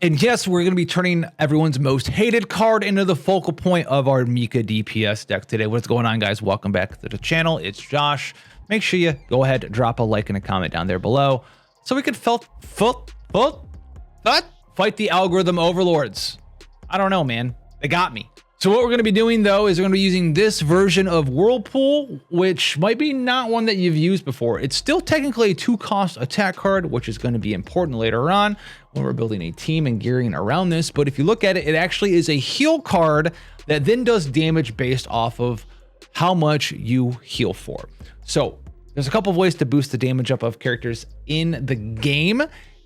And yes, we're going to be turning everyone's most hated card into the focal point of our Mika DPS deck today. What's going on, guys? Welcome back to the channel. It's Josh. Make sure you go ahead, drop a like and a comment down there below so we could fight the algorithm overlords. I don't know, man. They got me. So what we're going to be doing, though, is we're going to be using this version of Whirlpool, which might be not one that you've used before. It's still technically a 2-cost attack card, which is going to be important later on when we're building a team and gearing around this. But if you look at it, it actually is a heal card that then does damage based off of how much you heal for. So there's a couple of ways to boost the damage up of characters in the game.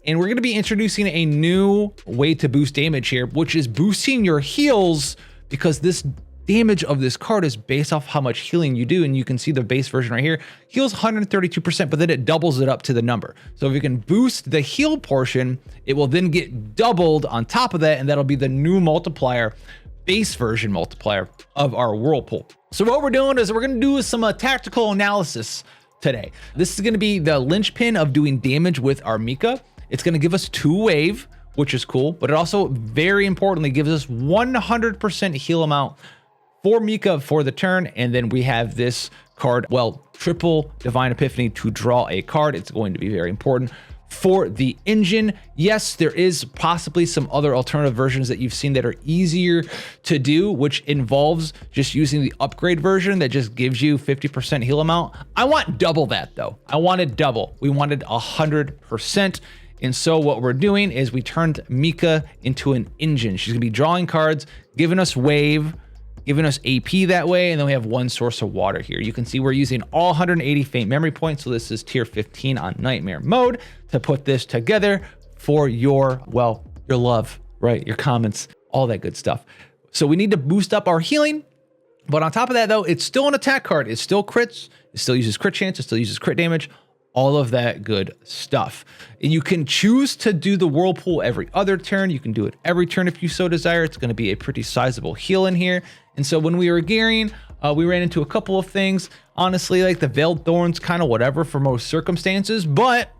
And we're going to be introducing a new way to boost damage here, which is boosting your heals, because this damage of this card is based off how much healing you do. And you can see the base version right here heals 132%, but then it doubles it up to the number. So if you can boost the heal portion, it will then get doubled on top of that. And that'll be the new multiplier, base version multiplier of our Whirlpool. So what we're doing is we're going to do some tactical analysis today. This is going to be the linchpin of doing damage with our Mika. It's going to give us 2 wave, which is cool, but it also very importantly gives us 100% heal amount for Mika for the turn. And then we have this card, well, triple Divine Epiphany to draw a card. It's going to be very important for the engine. Yes, there is possibly some other alternative versions that you've seen that are easier to do, which involves just using the upgrade version that just gives you 50% heal amount. I want double that though. I wanted double. We wanted 100%. And so what we're doing is we turned Mika into an engine. She's gonna be drawing cards, giving us wave, giving us AP that way, and then we have 1 source of water here. You can see we're using all 180 faint memory points, so this is tier 15 on nightmare mode to put this together for your, well, your love, right? Your comments, all that good stuff. So we need to boost up our healing, but on top of that though, it's still an attack card. It still crits, it still uses crit chance, it still uses crit damage, all of that good stuff. And you can choose to do the Whirlpool every other turn. You can do it every turn if you so desire. It's going to be a pretty sizable heal in here. And so when we were gearing, we ran into a couple of things. Honestly, like the Veiled Thorns, kind of whatever for most circumstances. But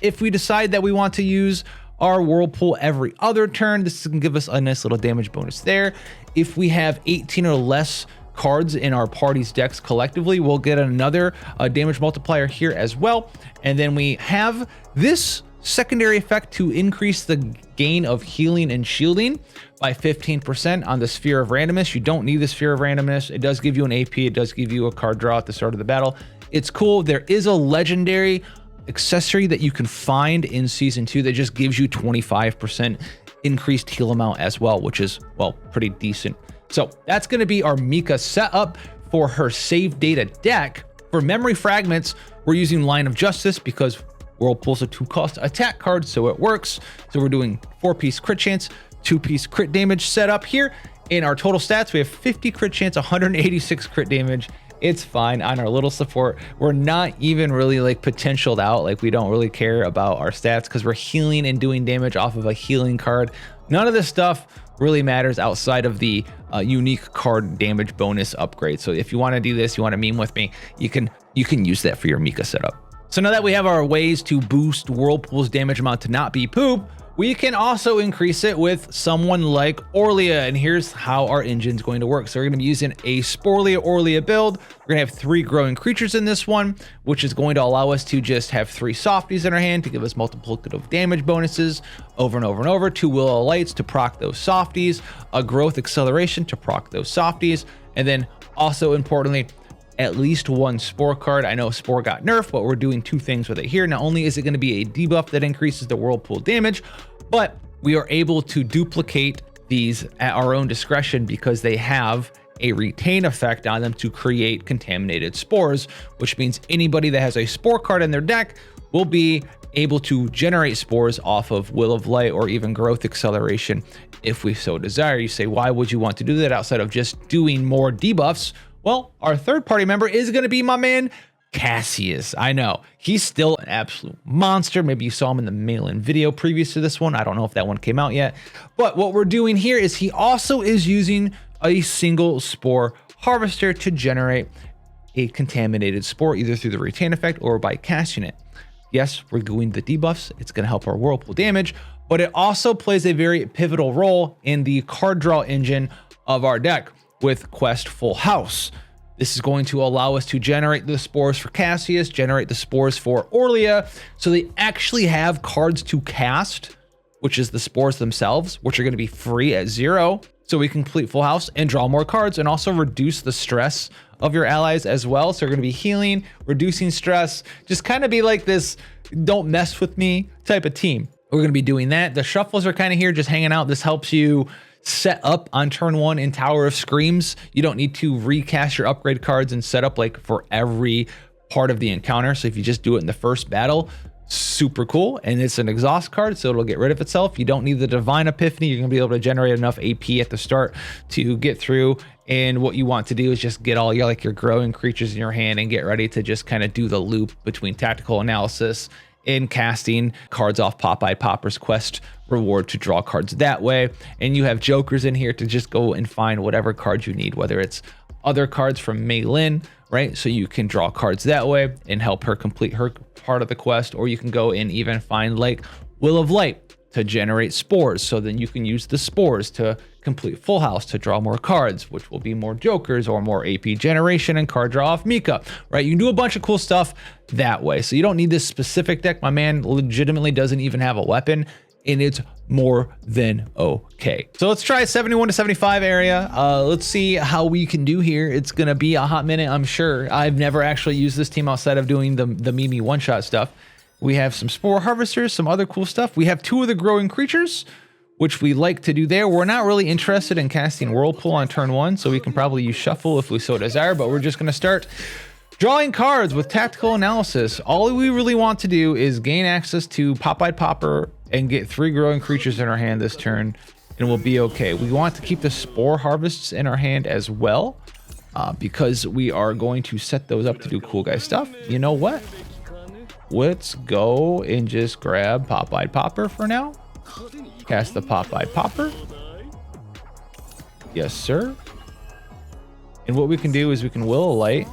if we decide that we want to use our Whirlpool every other turn, this can give us a nice little damage bonus there. If we have 18 or less cards in our party's decks collectively, we'll get another damage multiplier here as well. And then we have this secondary effect to increase the gain of healing and shielding by 15% on the Sphere of Randomness. You don't need the Sphere of Randomness. It does give you an AP. It does give you a card draw at the start of the battle. It's cool. There is a legendary accessory that you can find in season 2 that just gives you 25% increased heal amount as well, which is, well, pretty decent. So that's going to be our Mika setup for her save data deck. For memory fragments, we're using Line of Justice because Whirlpool's a 2-cost attack card, so it works. So we're doing 4-piece crit chance, 2-piece crit damage setup here. In our total stats, we have 50 crit chance, 186 crit damage. It's fine on our little support. We're not even really like potentialed out. Like we don't really care about our stats because we're healing and doing damage off of a healing card. None of this stuff really matters outside of the unique card damage bonus upgrade. So if you want to do this, you want to meme with me, you can use that for your Mika setup. So now that we have our ways to boost Whirlpool's damage amount to not be poop, we can also increase it with someone like Orlia. And here's how our engine's going to work. So we're going to be using a Sporlia Orlia build. We're going to have 3 growing creatures in this one, which is going to allow us to just have 3 softies in our hand to give us multiplicative damage bonuses over and over and over. 2 Will of Lights to proc those softies, a growth acceleration to proc those softies, and then also importantly, at least 1 Spore card. I know Spore got nerfed, but we're doing 2 things with it here. Not only is it going to be a debuff that increases the Whirlpool damage, but we are able to duplicate these at our own discretion because they have a retain effect on them to create contaminated spores, which means anybody that has a Spore card in their deck will be able to generate spores off of Will of Light or even growth acceleration if we so desire. You say, why would you want to do that outside of just doing more debuffs? Well, our third party member is going to be my man, Cassius. I know he's still an absolute monster. Maybe you saw him in the mail-in video previous to this one. I don't know if that one came out yet, but what we're doing here is he also is using a single spore harvester to generate a contaminated spore, either through the retain effect or by casting it. Yes, we're doing the debuffs. It's going to help our Whirlpool damage, but it also plays a very pivotal role in the card draw engine of our deck with Quest Full House. This is going to allow us to generate the spores for Cassius, generate the spores for Orlia, so they actually have cards to cast, which is the spores themselves, which are going to be free at 0. So we can complete Full House and draw more cards and also reduce the stress of your allies as well. So we're going to be healing, reducing stress, just kind of be like this don't mess with me type of team. We're going to be doing that. The shuffles are kind of here just hanging out. This helps you set up on turn 1 in Tower of Screams. You don't need to recast your upgrade cards and set up like for every part of the encounter. So if you just do it in the first battle, super cool. And it's an exhaust card, so it'll get rid of itself. You don't need the Divine Epiphany. You're gonna be able to generate enough AP at the start to get through. And what you want to do is just get all your growing creatures in your hand and get ready to just kind of do the loop between tactical analysis and casting cards off Popeye Popper's quest reward to draw cards that way. And you have jokers in here to just go and find whatever cards you need, whether it's other cards from Mei Lin, right? So you can draw cards that way and help her complete her part of the quest, or you can go and even find like Will of Light to generate spores. So then you can use the spores to complete Full House to draw more cards, which will be more jokers or more AP generation and card draw off Mika, right? You can do a bunch of cool stuff that way. So you don't need this specific deck. My man legitimately doesn't even have a weapon, and it's more than okay. So let's try 71 to 75 area. Let's see how we can do here. It's gonna be a hot minute, I'm sure. I've never actually used this team outside of doing the Mimi one-shot stuff. We have some Spore Harvesters, some other cool stuff. We have 2 of the growing creatures, which we like to do there. We're not really interested in casting Whirlpool on turn 1, so we can probably use Shuffle if we so desire, but we're just gonna start drawing cards with tactical analysis. All we really want to do is gain access to Popeye Popper and get 3 growing creatures in our hand this turn, and we'll be okay. We want to keep the Spore Harvests in our hand as well, because we are going to set those up to do cool guy stuff. You know what? Let's go and just grab Popeye Popper for now. Cast the Popeye Popper. Yes, sir. And what we can do is we can Will a Light.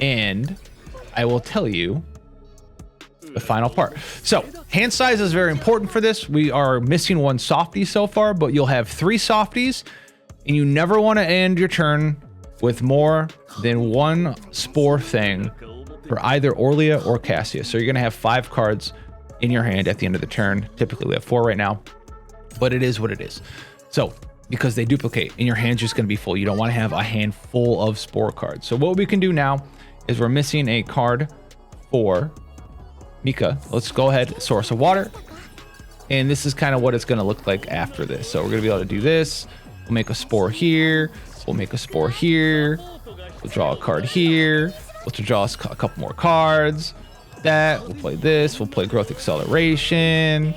And I will tell you the final part. So hand size is very important for this. We are missing 1 softie so far, but you'll have 3 softies, and you never want to end your turn with more than 1 spore thing for either Orlia or Cassius. So you're going to have 5 cards in your hand at the end of the turn. Typically we have 4 right now, but it is what it is. So because they duplicate and your hand's just going to be full, you don't want to have a hand full of spore cards. So what we can do now is we're missing a card for Mika. Let's go ahead, Source of Water. And this is kind of what it's going to look like after this. So we're going to be able to do this. We'll make a spore here. We'll make a spore here. We'll draw a card here. We'll draw a couple more cards. That, we'll play this. We'll play Growth Acceleration.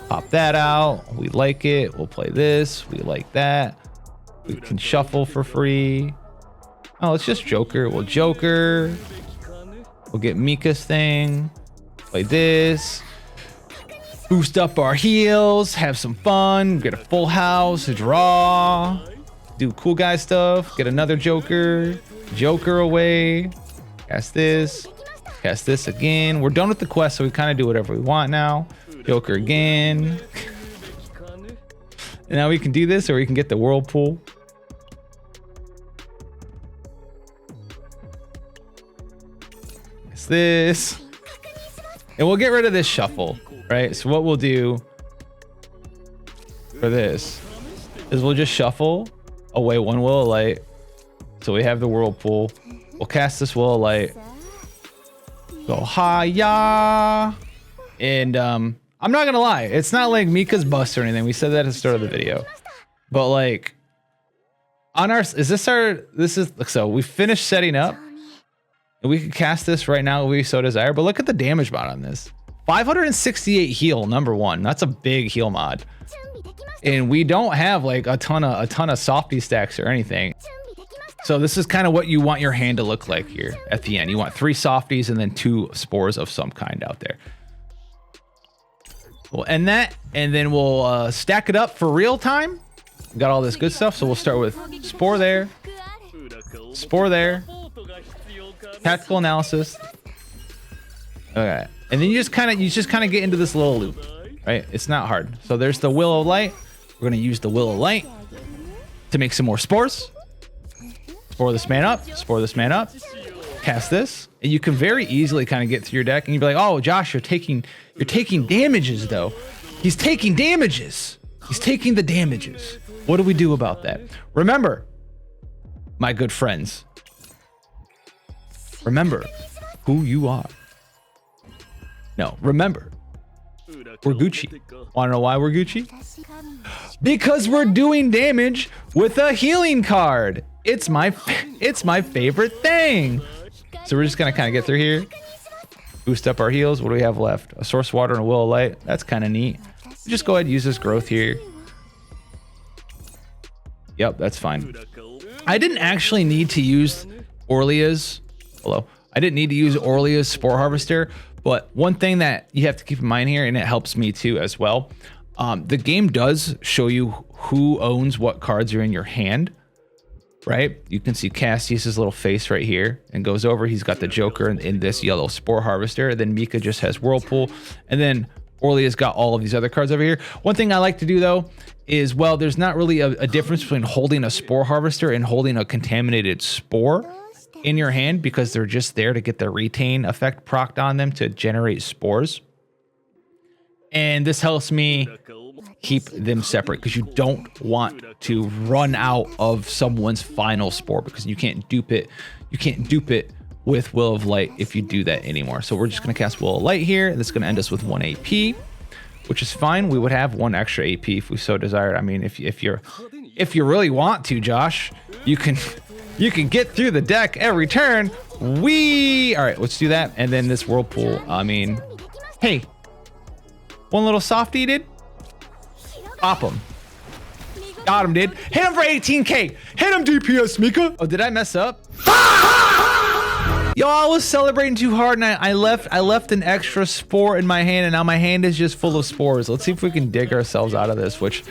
Pop that out. We like it. We'll play this. We like that. We can shuffle for free. Oh, it's just Joker. We'll Joker. We'll get Mika's thing. Play this. Boost up our heals. Have some fun. Get a Full House. Draw. Do cool guy stuff. Get another Joker. Joker away. Cast this. Cast this again. We're done with the quest, so we kind of do whatever we want now. Joker again. And now we can do this, or we can get the Whirlpool. It's this. And we'll get rid of this shuffle, right? So what we'll do for this is we'll just shuffle away 1 Will of Light. So we have the Whirlpool. We'll cast this Will of Light. Go hi-ya. And I'm not gonna lie, it's not like Mika's bust or anything. We said that at the start of the video. But like on our, so we finished setting up. And we can cast this right now if we so desire, but look at the damage mod on this. 568 heal, number 1. That's a big heal mod. And we don't have like a ton of softy stacks or anything. So this is kind of what you want your hand to look like here at the end. You want 3 softies and then 2 spores of some kind out there. We'll end that, and then we'll stack it up for real time. We got all this good stuff, so we'll start with spore there, spore there, tactical analysis. Okay, And then you just kind of get into this little loop, right? It's not hard. So there's the Will of Light. We're going to use the Will of Light to make some more spores. Spore this man up, spore this man up, cast this. And you can very easily kind of get through your deck and you'd be like, oh, Josh, you're taking damages though. He's taking damages. He's taking the damages. What do we do about that? Remember, my good friends, remember who you are. No, remember, we're Gucci. Want to know why we're Gucci? Because we're doing damage with a healing card. It's my favorite thing. So we're just gonna kind of get through here, boost up our heals. What do we have left? A Source Water and a Will of Light. That's kind of neat. Just go ahead and use this growth here. Yep, that's fine. I didn't actually need to use Orlia's. Hello. I didn't need to use Orlia's Spore Harvester, but one thing that you have to keep in mind here, and it helps me too as well, the game does show you who owns what cards are in your hand, right? You can see Cassius's little face right here and goes over. He's got the Joker in this yellow Spore Harvester. Then Mika just has Whirlpool. And then Orlia's got all of these other cards over here. One thing I like to do though is, well, there's not really a difference between holding a Spore Harvester and holding a contaminated spore in your hand, because they're just there to get the retain effect procced on them to generate spores. And this helps me keep them separate, because you don't want to run out of someone's final spore, because you can't dupe it. You can't dupe it with Will of Light if you do that anymore. So we're just going to cast Will of Light here. That's going to end us with 1 AP, which is fine. We would have 1 extra AP if we so desired. I mean, if you really want to, Josh, you can get through the deck every turn. All right, let's do that. And then this Whirlpool, I mean, hey, one little softie, dude. Pop him. Got him, dude. Hit him for 18K. Hit him, DPS Mika. Oh, did I mess up? Yo, I was celebrating too hard and I left an extra spore in my hand, and now my hand is just full of spores. Let's see if we can dig ourselves out of this, which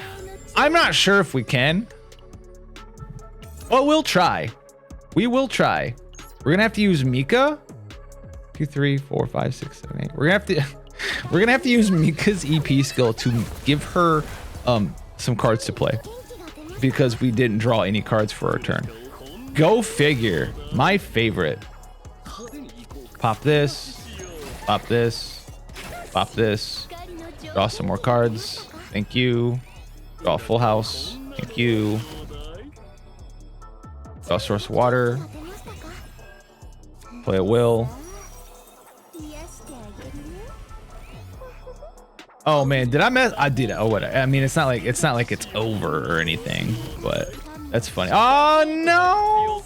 I'm not sure if we can. But we'll try. We will try. We're gonna have to use Mika. 2, 3, 4, 5, 6, 7, 8. We're gonna have to use Mika's EP skill to give her some cards to play, because we didn't draw any cards for our turn. Go figure. My favorite. Pop this. Pop this. Pop this. Draw some more cards. Thank you. Draw a full house. Thank you. Draw Source Water. Play a Will. Oh man, did I mess? I did. Oh, what? I mean, it's not like it's over or anything, but that's funny. Oh no,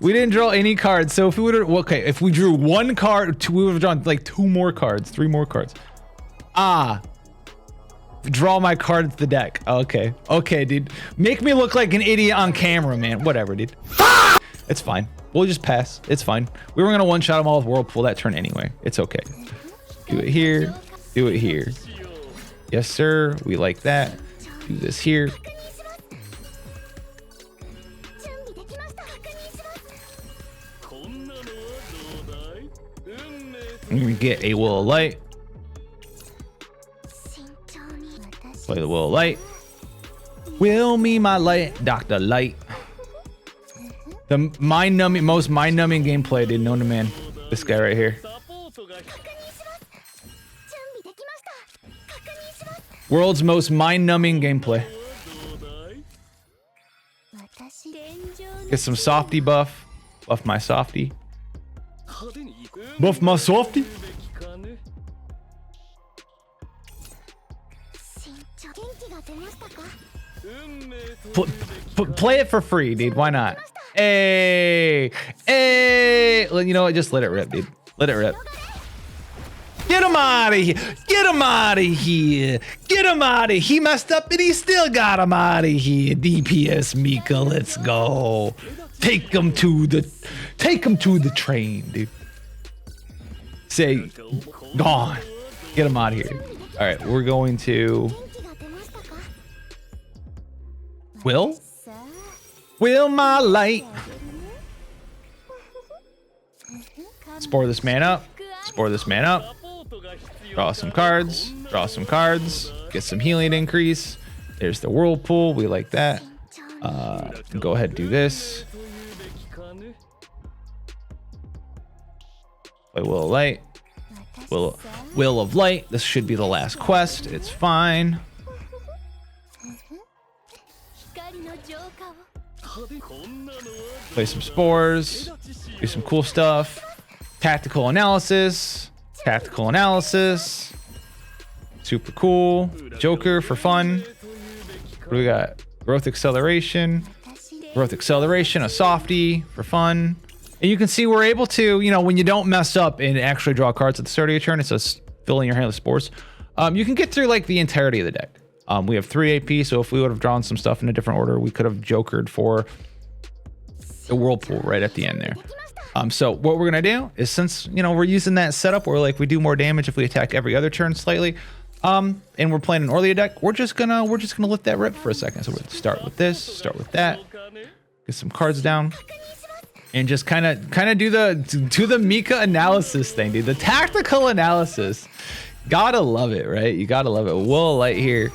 we didn't draw any cards. So if we would have, okay, if we drew 1 card, we would have drawn like 2 more cards, 3 more cards. Draw my card to the deck. Okay, okay, dude. Make me look like an idiot on camera, man. Whatever, dude. It's fine. We'll just pass. It's fine. We were gonna one-shot them all with Whirlpool that turn anyway. It's okay. Do it here. Do it here. Yes, sir. We like that. Do this here. And we get a Will of Light. Play the Will of Light. Will me my light, Dr. Light. The most mind-numbing gameplay, dude, known to man. This guy right here. World's most mind-numbing gameplay. Get some softy buff. Buff my softy. Buff my softy. Play it for free, dude. Why not? Hey, hey. You know what? Just let it rip, dude. Let it rip. Get him out of here. Get him out of here. Get him out of here. He messed up and he still got him out of here. DPS Mika, let's go. Take him to the train, dude. Say, gone. Get him out of here. All right, we're going to Will my light. Spore this man up. Spore this man up. Draw some cards. Draw some cards. Get some healing increase. There's the Whirlpool. We like that. Go ahead and do this. Play Will of Light. Will of Light. This should be the last quest. It's fine. Play some spores. Do some cool stuff. Tactical analysis. Tactical analysis. Super cool. Joker for fun. What do we got? Growth acceleration. Growth acceleration. A softie for fun. And you can see we're able to, you know, when you don't mess up and actually draw cards at the start of your turn, it says filling your hand with spores. You can get through like the entirety of the deck. We have 3 AP, so if we would have drawn some stuff in a different order, we could have jokered for the Whirlpool right at the end there. So what we're gonna do is, since you know we're using that setup where like we do more damage if we attack every other turn slightly, and we're playing an Orlia deck, we're just gonna let that rip for a second. So we'll start with this, start with that, get some cards down, and just kind of do the Mika analysis thing, dude. The tactical analysis, gotta love it, right? You gotta love it. Will Light here,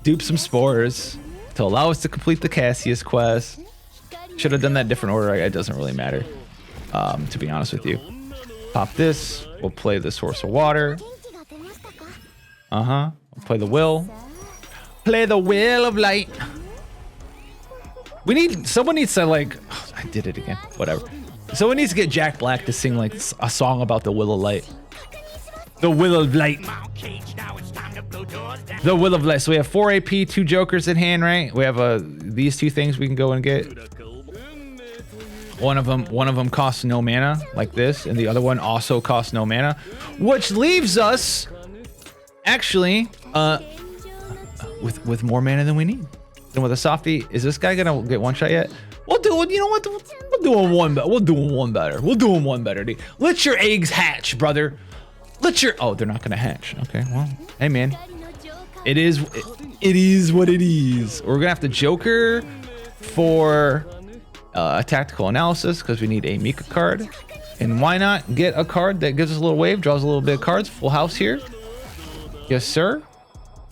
dupe some spores to allow us to complete the Cassius quest. Should have done that different order. It doesn't really matter, to be honest with you. Pop this. We'll play the Source of Water. We'll play the Will. Play the Will of Light. Someone needs to like, oh, I did it again. Whatever. Someone needs to get Jack Black to sing like a song about the Will of Light. The Will of Light. The Will of Light. So we have 4 AP, 2 Jokers in hand, right? We have these 2 things we can go and get. One of them costs no mana, like this, and the other one also costs no mana, which leaves us actually with more mana than we need. And with a softie, is this guy gonna get one shot yet? We'll do it. You know what? We'll do him one better. We'll do him one better. We'll do him one better, dude. Let your eggs hatch, brother. Oh, they're not gonna hatch. Okay, well, hey man, it is what it is. We're gonna have to Joker for a tactical analysis because we need a Mika card. And why not get a card that gives us a little wave, draws a little bit of cards? Full house here. Yes, sir.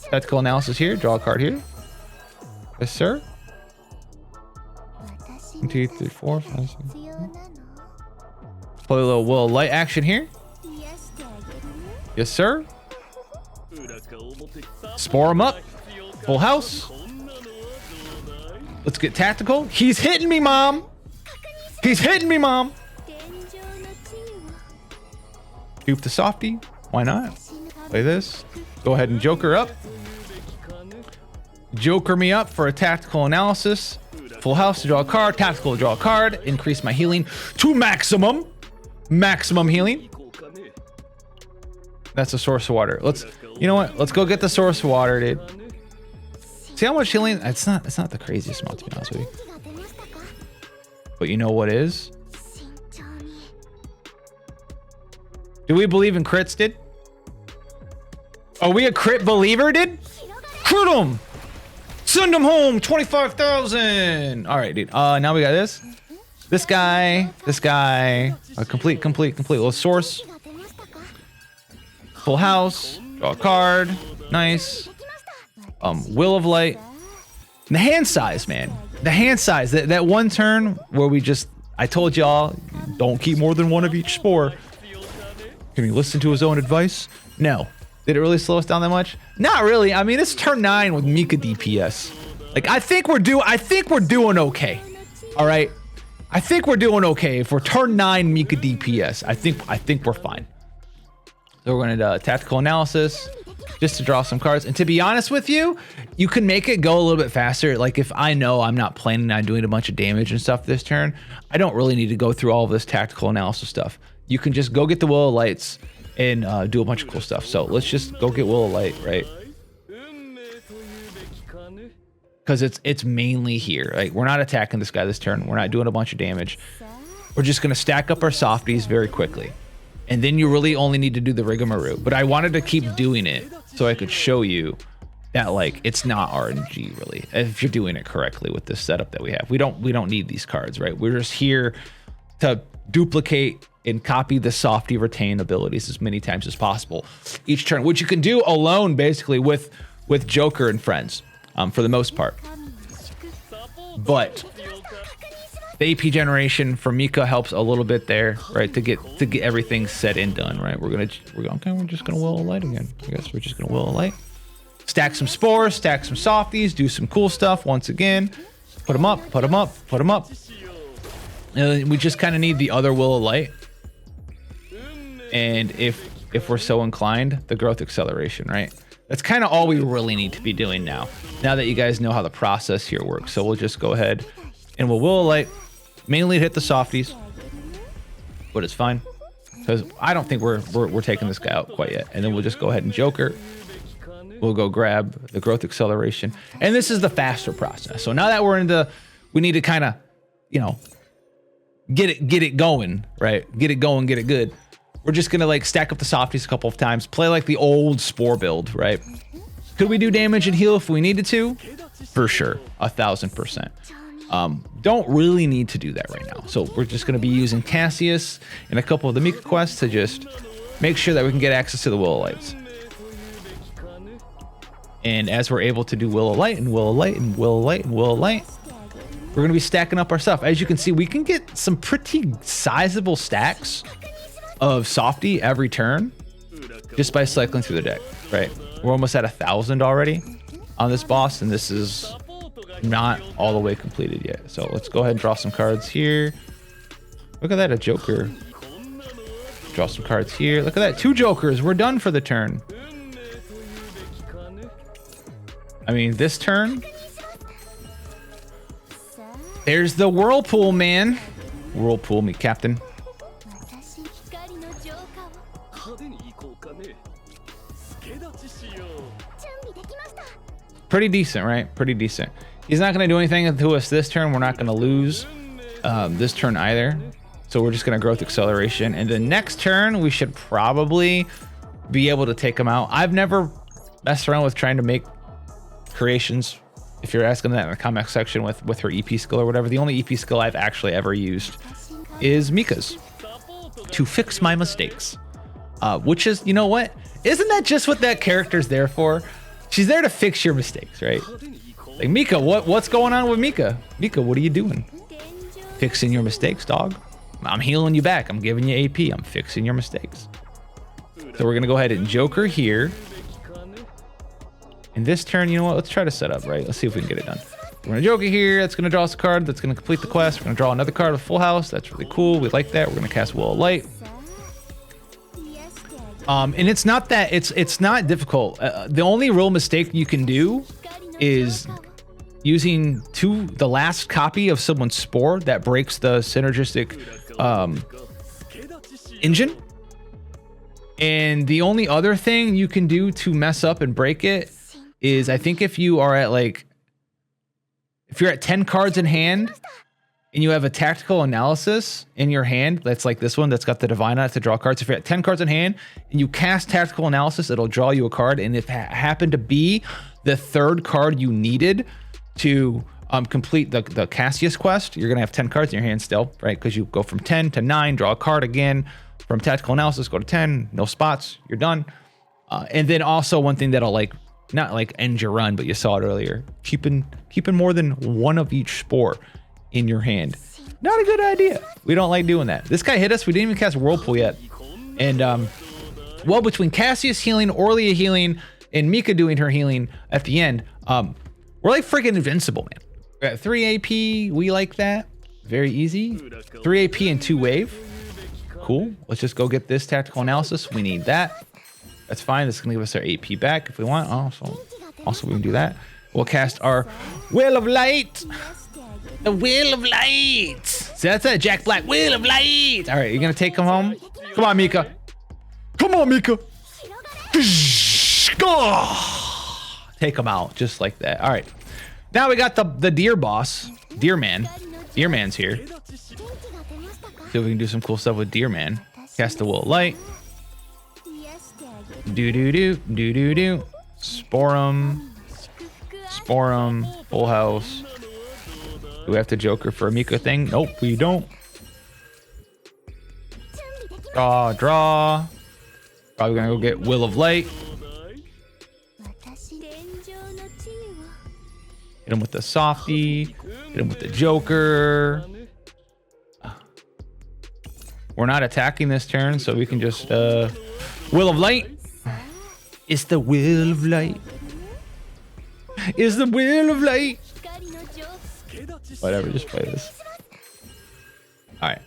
Tactical analysis here. Draw a card here. Yes, sir. 1, 2, 3, 4, 5, 6. Play a little Will of Light action here. Yes, sir. Spore him up. Full house. Let's get tactical. He's hitting me, mom. He's hitting me, mom. Dupe the softie. Why not? Play this. Go ahead and Joker up. Joker me up for a tactical analysis. Full house to draw a card. Tactical to draw a card. Increase my healing to maximum. Maximum healing. That's a Source of Water. You know what? Let's go get the Source of Water, dude. See how much healing? It's not the craziest amount, to be honest with you. But you know what is? Do we believe in crits, dude? Are we a crit believer, dude? Crit him! Send him home! 25,000! Alright, dude. Now we got this. This guy. A complete little source. Full house. Draw a card. Nice. Will of Light. And the hand size, man. The hand size. That one turn where I told y'all, don't keep more than one of each spore. Can he listen to his own advice? No. Did it really slow us down that much? Not really. I mean, it's turn 9 with Mika DPS. Like, I think we're doing okay. All right. I think we're doing okay. If we're turn 9 Mika DPS, I think we're fine. So we're going to tactical analysis just to draw some cards. And to be honest with you, you can make it go a little bit faster. Like if I know I'm not planning on doing a bunch of damage and stuff this turn, I don't really need to go through all of this tactical analysis stuff. You can just go get the Will of Lights and do a bunch of cool stuff. So let's just go get Will of Light, right? Because it's mainly here. Like we're not attacking this guy this turn. We're not doing a bunch of damage. We're just going to stack up our softies very quickly. And then you really only need to do the rigmarole. But I wanted to keep doing it so I could show you that like it's not RNG really. If you're doing it correctly with this setup that we have. We don't need these cards, right? We're just here to duplicate and copy the softy retain abilities as many times as possible each turn, which you can do alone basically with Joker and friends for the most part. But the AP generation for Mika helps a little bit there, right? To get everything set and done, right? We're just gonna will a light again. I guess we're just gonna will a light. Stack some spores, stack some softies, do some cool stuff once again. Put them up, put them up, put them up. And we just kind of need the other will of light. And if we're so inclined, the growth acceleration, right? That's kind of all we really need to be doing now that you guys know how the process here works. So we'll just go ahead and we'll will a light, mainly hit the softies, but it's fine because I don't think we're taking this guy out quite yet. And then we'll just go ahead and Joker. We'll go grab the growth acceleration, and this is the faster process. So now that we're into, we need to kind of, you know, get it going, right? Get it going, get it good. We're just gonna like stack up the softies a couple of times, play like the old spore build, right? Could we do damage and heal if we needed to? For sure, 1000%. Don't really need to do that right now. So we're just gonna be using Cassius and a couple of the Mika quests to just make sure that we can get access to the Will of Lights. And as we're able to do Will of Light and Will of Light and Will of Light and Will of Light, we're going to be stacking up our stuff. As you can see, we can get some pretty sizable stacks of softy every turn just by cycling through the deck, right? We're almost at 1,000 already on this boss, and this is not all the way completed yet. So let's go ahead and draw some cards here. Look at that, a Joker. Draw some cards here. Look at that, 2 Jokers. We're done for the turn. I mean, this turn, there's the Whirlpool, man. Whirlpool, me captain. Pretty decent, right? Pretty decent. He's not going to do anything to us this turn. We're not going to lose this turn either. So we're just going to growth acceleration. And the next turn, we should probably be able to take him out. I've never messed around with trying to make creations, if you're asking that in the comment section with her EP skill or whatever. The only EP skill I've actually ever used is Mika's to fix my mistakes, which is, you know what, isn't that just what that character's there for? She's there to fix your mistakes, right? Like, Mika, what's going on with Mika? Mika, what are you doing? Fixing your mistakes, dog. I'm healing you back. I'm giving you AP. I'm fixing your mistakes. So we're gonna go ahead and Joker here. In this turn, you know what? Let's try to set up, right? Let's see if we can get it done. We're gonna Joker here. That's gonna draw us a card. That's gonna complete the quest. We're gonna draw another card with Full House. That's really cool. We like that. We're gonna cast Will of Light. And it's not that it's not difficult. The only real mistake you can do is using the last copy of someone's spore that breaks the synergistic engine. And the only other thing you can do to mess up and break it is, I think if you are at if you're at 10 cards in hand and you have a tactical analysis in your hand, that's like this one that's got the divine on it to draw cards. If you're at 10 cards in hand and you cast tactical analysis, it'll draw you a card. And if it happened to be the 3rd card you needed to complete the Cassius quest, you're gonna have 10 cards in your hand still, right? Because you go from 10 to 9, draw a card again. From tactical analysis, go to 10, no spots, you're done. And then also one thing that'll not end your run, but you saw it earlier, keeping more than one of each spore in your hand. Not a good idea. We don't like doing that. This guy hit us. We didn't even cast Whirlpool yet. And well, between Cassius healing, Orlia healing, and Mika doing her healing at the end, we're like freaking invincible, man. We're at 3 AP. We like that. Very easy. 3 AP and 2 wave. Cool. Let's just go get this tactical analysis. We need that. That's fine. This is gonna give us our AP back if we want. Also we can do that. We'll cast our Will of Light. The Will of Light. See, that's that Jack Black Will of Light. All right, you're gonna take him home. Come on, Mika. Come on, Mika. Take him out just like that. All right. Now we got the deer boss, Deer Man. Deer Man's here. See if we can do some cool stuff with Deer Man. Cast the Will of Light. Do. Spore him. Full House. Do we have to Joker for a Mika thing? Nope, we don't. Draw. Probably gonna go get Will of Light. Hit him with the softy. Hit him with the Joker. We're not attacking this turn, so we can just Will of Light. It's the Will of Light. It's the Will of Light. Whatever, just play this. All right.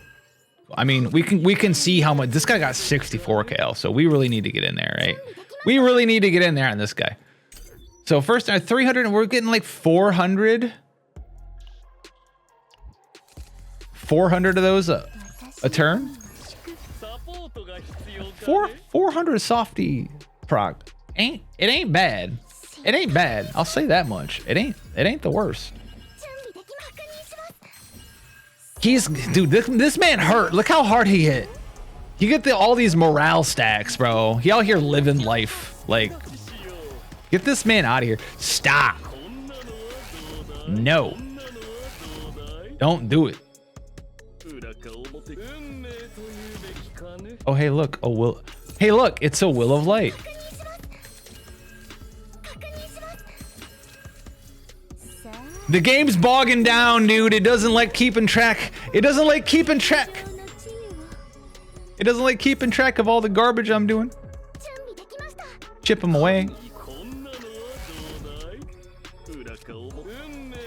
I mean, we can see how much this guy got. 64 KL, so we really need to get in there, right? We really need to get in there on this guy. So first, 300, and we're getting like 400. 400 of those a turn. 400 softy proc. It ain't bad. It ain't bad. I'll say that much. It ain't the worst. Dude, this man hurt. Look how hard he hit. You get all these morale stacks, bro. He out here living life. Like, get this man out of here. Stop. No. Don't do it. Oh, hey, look. Hey, look. It's a Will of Light. The game's bogging down, dude. It doesn't like keeping track. It doesn't like keeping track. It doesn't like keeping track of all the garbage I'm doing. Chip them away.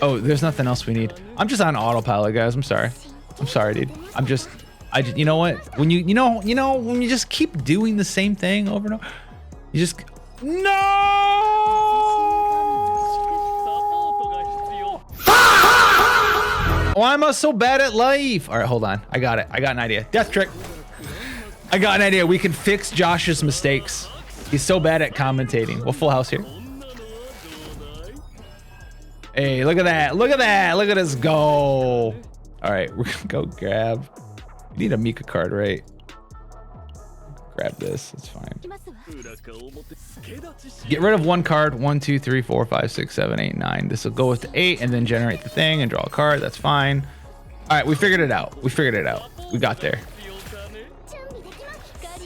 Oh, there's nothing else we need. I'm just on autopilot, guys. I'm sorry. I'm sorry, dude. You know what? When when you just keep doing the same thing over and over, you just Why am I so bad at life? All right, hold on. I got it. I got an idea. Death trick. I got an idea. We can fix Josh's mistakes. He's so bad at commentating. We'll full house here. Hey, look at that. Look at that. Look at us go. All right, we're gonna go grab. We need a Mika card, right? Grab this. It's fine. Get rid of one card. 1, 2, 3, 4, 5, 6, 7, 8, 9. This will go with the 8 and then generate the thing and draw a card. That's fine. All right, we figured it out. We figured it out. We got there.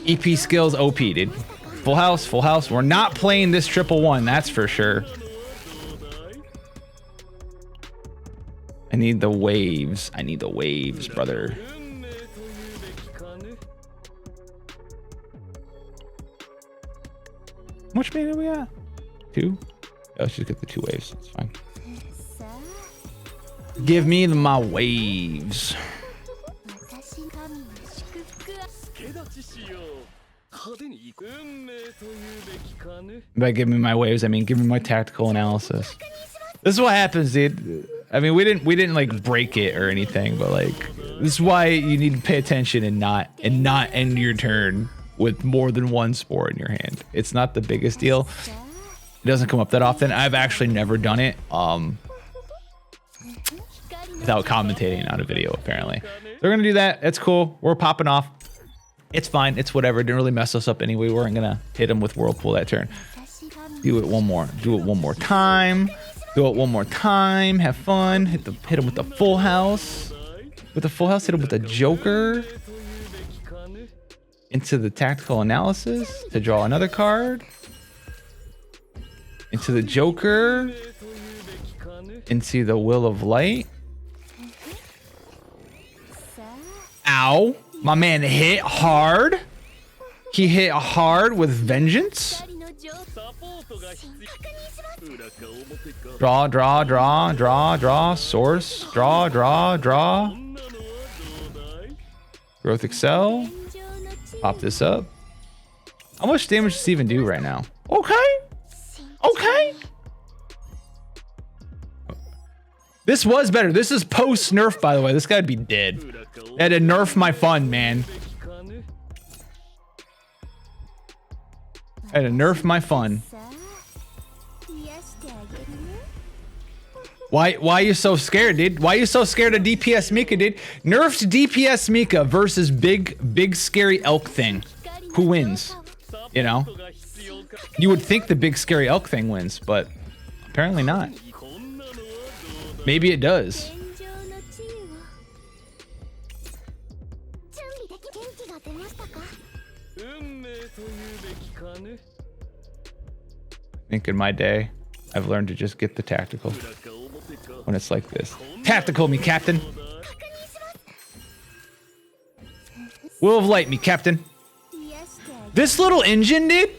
EP skills OP, dude. Full house, full house. We're not playing this 111, that's for sure. I need the waves. I need the waves, brother. How much mana do we got? 2? Oh, let's just get the 2 waves. It's fine. Give me my waves. By give me my waves, I mean give me my tactical analysis. This is what happens, dude. I mean, we didn't like break it or anything, but like this is why you need to pay attention and not end your turn with more than one spore in your hand. It's not the biggest deal. It doesn't come up that often. I've actually never done it without commentating on a video, apparently. They're gonna do that. It's cool. We're popping off. It's fine. It's whatever. It didn't really mess us up anyway. We weren't gonna hit him with Whirlpool that turn. Do it one more. Do it one more time. Do it one more time. Have fun. Hit him with the full house. With the full house, hit him with the Joker. Into the tactical analysis to draw another card. Into the Joker. Into the Will of Light. Ow. My man hit hard. He hit hard with vengeance. Draw, draw, draw, draw, draw. Source. Draw, draw, draw. Growth Excel. Pop this up. How much damage does this even do right now? Okay. Okay. This was better. This is post nerf, by the way. This guy'd be dead. I had to nerf my fun, man. I had to nerf my fun. Why are you so scared, dude? Why are you so scared of DPS Mika, dude? Nerfed DPS Mika versus big scary elk thing. Who wins? You know? You would think the big scary elk thing wins, but apparently not. Maybe it does. think in my day, I've learned to just get the tactical when it's like this. Tactical me, Captain. Will of Light me, Captain. This little engine, dude.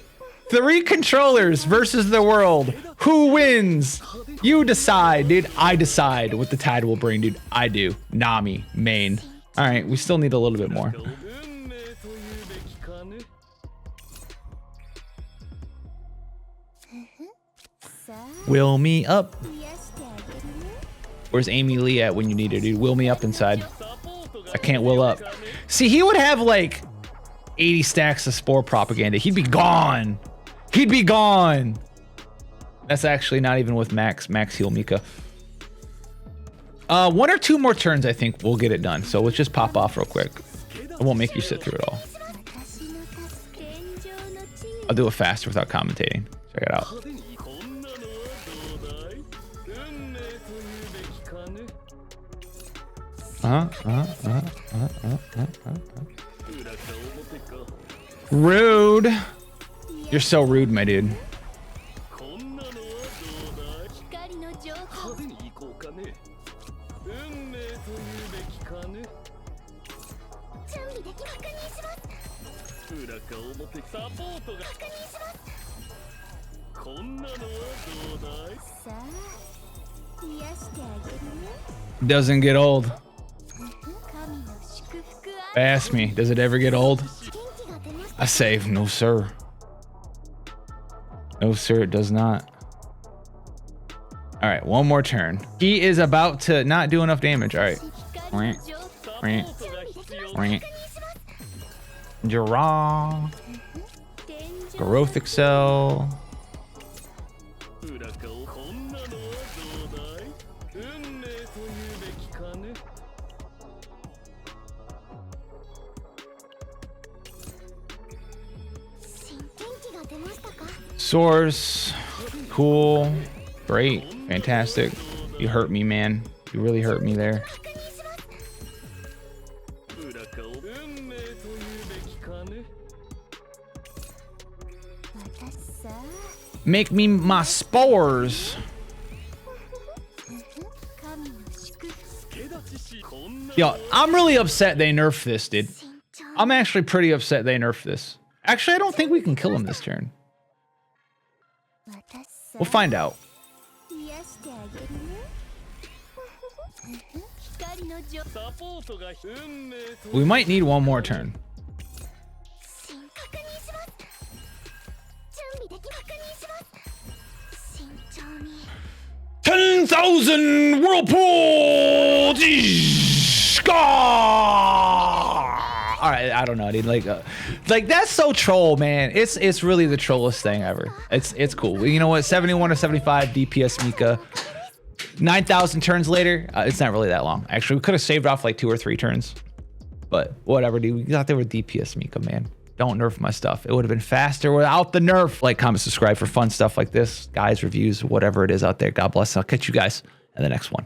3 controllers versus the world. Who wins? You decide, dude. I decide what the tide will bring, dude. I do. Nami, main. All right, we still need a little bit more. Will me up. Where's Amy Lee at when you need her, dude? Will me up inside. I can't will up. See, he would have like 80 stacks of spore propaganda. He'd be gone. He'd be gone. That's actually not even with Max heal Mika. 1 or 2 more turns, I think we'll get it done. So let's just pop off real quick. I won't make you sit through it all. I'll do it faster without commentating. Check it out. Rude. You're so rude, my dude. Doesn't get old. Ask me, does it ever get old? I say, no sir. No sir, it does not. All right, 1 more turn. He is about to not do enough damage. All right. Jara. Growth Excel. Source. Cool. Great. Fantastic. You hurt me, man. You really hurt me there. Make me my spores. Yo, I'm really upset they nerfed this, dude. I'm actually pretty upset they nerfed this. Actually, I don't think we can kill him this turn. We'll find out. We might need 1 more turn. 10,000 whirlpool. All right, I don't know, dude. Like that's so troll, man. It's really the trollest thing ever. It's cool. You know what? 71 or 75 DPS Mika. 9,000 turns later. It's not really that long. Actually, we could have saved off like 2 or 3 turns, but whatever, dude. We got there with DPS Mika, man. Don't nerf my stuff. It would have been faster without the nerf. Like, comment, subscribe for fun stuff like this, guys, reviews, whatever it is out there. God bless. I'll catch you guys in the next one.